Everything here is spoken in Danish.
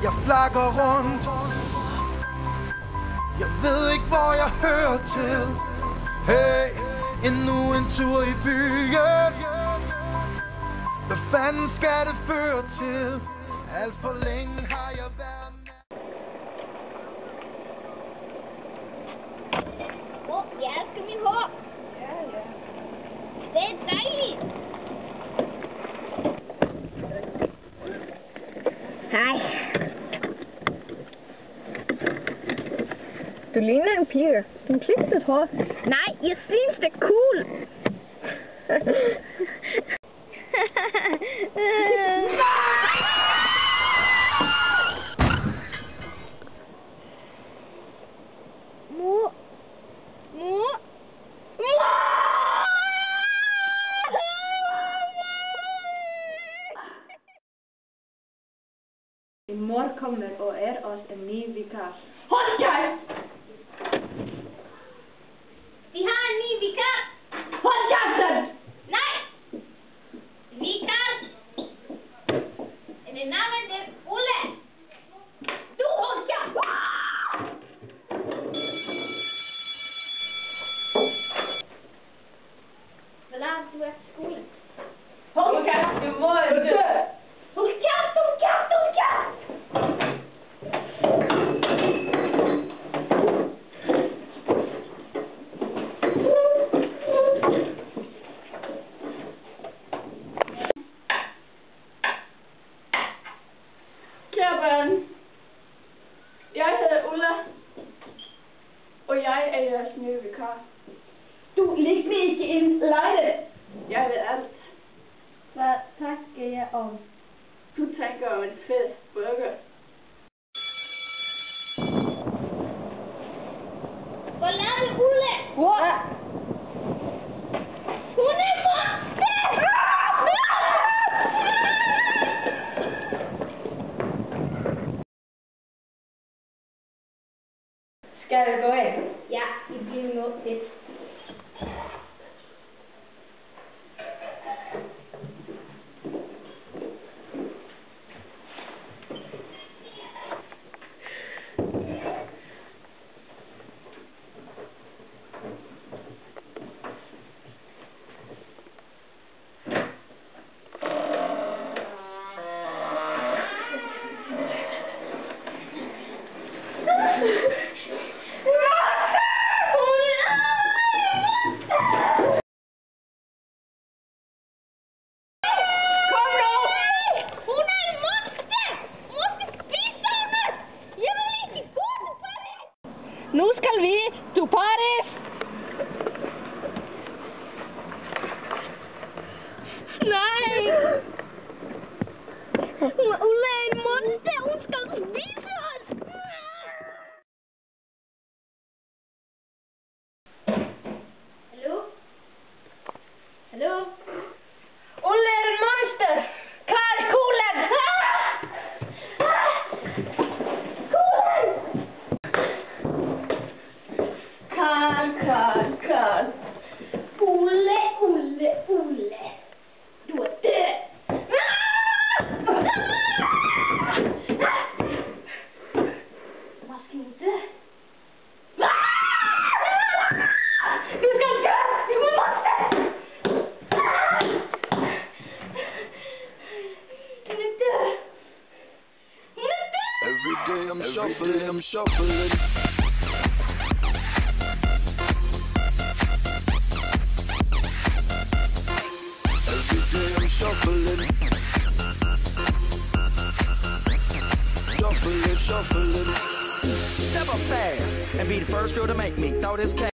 Jeg flakker rundt. Jeg ved ikke, hvor jeg hører til. Hey, endnu en tur i byen. Hvad fanden skal det føre til? Alt for længe har jeg været med. Ja, skal vi hår? Ja. Det er dejligt. Hej. Du ligner en pige. Du klipper dit hår. Nej, jeg synes det er cool. Mor. Min mor kommer og er os en ny vikar. Hold kæft! Vi har en ny vikar. Hold kæften! Nej! Vikar! Det navn er Ulla. Du hold kæft! Hvor langt du er til skolen? Hold kæft! Du må ikke! Hold kæft! Hold kæft! Hold kæft! Kære børn, jeg hedder Ulla, og jeg er jeres nye vikar. Du læg mig ikke ind, lejde. Jeg ved alt. Hvad takker jeg om? Du tænker om en fed burger. Hvor lader Ulla? What? Hun er monster! Skal vi gå ind? Ja, vi bliver nødt til. Nu skal vi til Paris. Nej! Ulla er en monster! Hun skal spise os! Hallo? Hallo? Ulla er en monster. Karl Kulen. Karl. Ulle. Du er død! Hvad skal du dø? Du skal dø. Du må monster. Hun er død! Every day I'm shuffling. Shuffling. Step up fast and be the first girl to make me throw this cat.